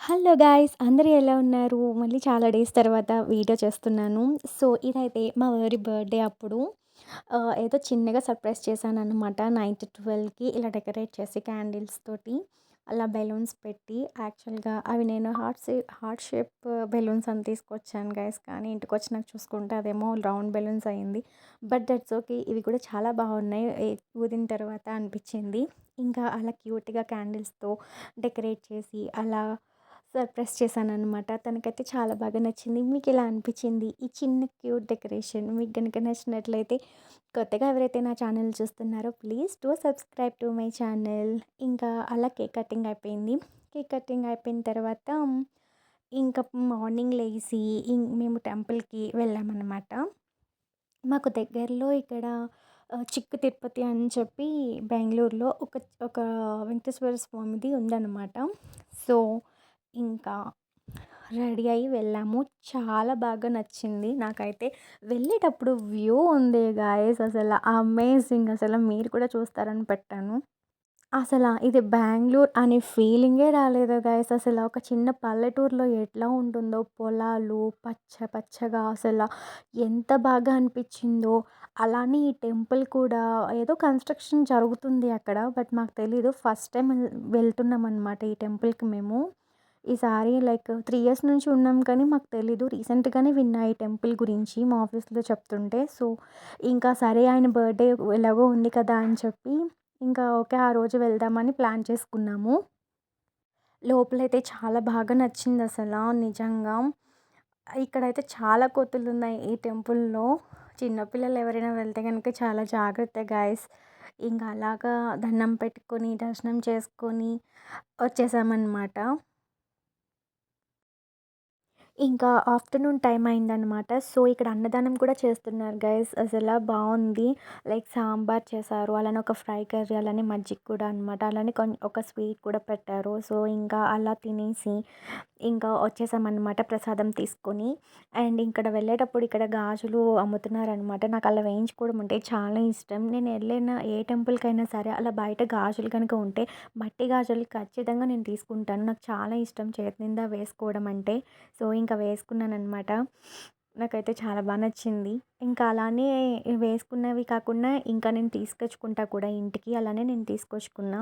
Hello guys! అందరూ ఎలా ఉన్నారు? మళ్ళీ చాలా డేస్ తర్వాత వీడియో చేస్తున్నాను. సో, ఇదైతే మా వోరి బర్త్‌డే అప్పుడు ఏదో చిన్నగా సర్ప్రైజ్ చేశాననమాట. నైట్ 12కి ఇలా డెకరేట్ చేసి క్యాండిల్స్ తోటి, అలా బెలూన్స్ పెట్టి యాక్చువల్‌గా అవి నేను హార్ట్ షేప్ బెలూన్స్ అని తీసుకొచ్చాను గైస్. కానీ ఇంటికొచ్చినాక చూసుకుంటే అదేమో రౌండ్ బెలూన్స్ అయింది. But that's okay. ఇవి కూడా చాలా బాగున్నాయి. ఊదిన తర్వాత అనిపించింది. ఇంకా అలా క్యూట్‌గా క్యాండిల్స్‌తో డెకరేట్ చేసి అలా సర్ప్రైజ్ చేశాననమాట. తనకైతే చాలా బాగా నచ్చింది. మీకెలా అనిపిచ్చింది? ఈ చిన్న క్యూట్ డెకరేషన్ మీకు గనుక నచ్చినట్లయితే కొత్తగా ఎవరైతే నా ఛానల్ చూస్తున్నారో please do subscribe to my channel. ఇంకా అలా కేక్ కటింగ్ అయిపోయింది. కేక్ కటింగ్ అయిపోయిన తర్వాత ఇంకా మార్నింగ్ లేసి మేము టెంపుల్‌కి వెళ్ళామన్నమాట. మాకు దగ్గరలో ఇక్కడ చిక్కు తిరుపతి అని చెప్పి బెంగుళూరులో ఒక ఒక వెంకటేశ్వర స్వామిది ఉందన్నమాట. సో, ఇంకా రెడీ అయ్యి వెళ్ళాము. చాలా బాగా నచ్చింది నాకైతే. వెళ్ళేటప్పుడు వ్యూ ఉంది గాయ్స్, అసల అమేజింగ్, అసల మీరు కూడా చూస్తారని పెట్టాను. ఇది బెంగుళూరు అనే ఫీలింగే రాలేదు గైస్. ఒక చిన్న పల్లెటూరులో ఎట్లా ఉంటుందో పొలాలు పచ్చ పచ్చగా ఎంత బాగా అనిపించిందో. అలానే ఈ టెంపుల్ కూడా ఏదో కన్‌స్ట్రక్షన్ జరుగుతుంది అక్కడ. బట్ మాకు తెలీదు. ఫస్ట్ టైమ్ వెళ్తున్నామనమాట ఈ టెంపుల్‌కి మేము. ఈసారి లైక్ 3 ఇయర్స్ నుంచి ఉన్నాం కానీ మాకు తెలీదు. రీసెంట్‌గానే విన్నా ఈ టెంపుల్ గురించి మా ఆఫీస్‌లో చెప్తుంటే. సో, ఇంకా సరే ఆయన బర్త్‌డే ఎలాగో ఉంది కదా అని చెప్పి ఇంకా ఓకే. ఆ రోజు వెళ్దామని ప్లాన్ చేసుకున్నాము. లోపలైతే చాలా బాగా నిజంగా. ఇక్కడైతే చాలా కోతులున్నాయి ఈ టెంపుల్‌లో. చిన్న పిల్లలు ఎవరైనా వెళ్తే గనుక చాలా జాగ్రత్త గైస్. ఇంకా అలాగా దండం పెట్టుకొని, దర్శనం చేసుకొని వచ్చేసామనమాట. ఇంకా ఆఫ్టర్‌నూన్ టైమ్ అయిందనమాట. సో, ఇక్కడ అన్నదానం కూడా చేస్తున్నారు గైస్. బావుంది. లైక్ సాంబార్ చేశారు. అలానే ఒక ఫ్రై కర్రీ, అలానే మజ్జిగ కూడా అనమాట. అలానే ఒక స్వీట్ కూడా పెట్టారు. సో, ఇంకా అలా తినేసి ఇంకా వచ్చేసామనమాట ప్రసాదం తీసుకొని. అండ్ ఇక్కడ వెళ్ళేటప్పుడు ఇక్కడ గాజులు అమ్ముతున్నారనమాట. నాకు అలా వేయించుకోవడం అంటే చాలా ఇష్టం. నేను వెళ్ళిన ఏ టెంపుల్‌కైనా సరే అలా బయట గాజులు కనుక ఉంటే మట్టి గాజులు ఖచ్చితంగా నేను తీసుకుంటాను. నాకు చాలా ఇష్టం చేతి నిండా వేసుకోవడం అంటే. సో, ఇంకా వేసుకున్నాననమాట. నాకైతే చాలా నచ్చింది. ఇంకా అలానే వేసుకున్నవి కాకుండా ఇంకా నేను తీసుకొచ్చుకుంటా కూడా ఇంటికి. అలానే నేను తీసుకొచ్చుకున్నా.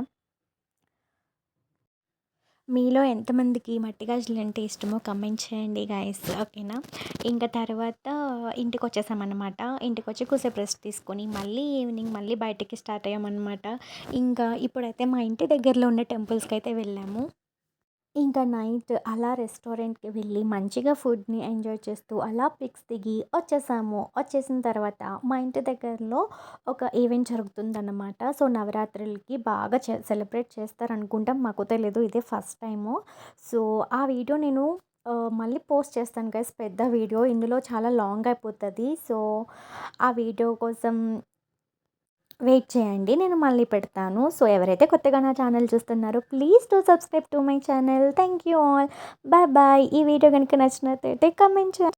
మీలో ఎంతమందికి మట్టి గాజులంటే ఇష్టమో కమెంట్ చేయండి గైస్. ఓకేనా? ఇంక తర్వాత ఇంటికొచ్చేసామనమాట. ఇంటికొచ్చి కొద్దిసేపు రెస్ట్ తీసుకొని మళ్ళీ ఈవినింగ్ మళ్ళీ బయటికి స్టార్ట్ అయ్యామనమాట. ఇంకా ఇప్పుడైతే మా ఇంటి దగ్గరలో ఉన్న టెంపుల్స్‌కైతే వెళ్ళాము. ఇంకా నైట్ అలా రెస్టారెంట్‌కి వెళ్ళి మంచిగా ఫుడ్‌ని ఎంజాయ్ చేస్తూ అలా పిక్స్ దిగి వచ్చేసాము. వచ్చేసిన తర్వాత మా ఇంటి దగ్గరలో ఒక ఈవెంట్ జరుగుతుందన్నమాట. సో, నవరాత్రులకి బాగా సెలబ్రేట్ చేస్తారనుకుంటాం. మాకు తెలీదు. ఇదే ఫస్ట్ టైము. సో, ఆ వీడియో నేను మళ్ళీ పోస్ట్ చేస్తాను గైస్, పెద్ద వీడియో. ఇందులో చాలా లాంగ్ అయిపోతది. సో, ఆ వీడియో కోసం వెయిట్ చేయండి. నేను మళ్ళీ పెడతాను. సో, ఎవరైతే కొత్తగా నా ఛానల్ చూస్తున్నారో please do subscribe to my channel. Thank you all. Bye bye. ఈ వీడియో గనుక నచ్చినట్లయితే కామెంట్ చేయండి.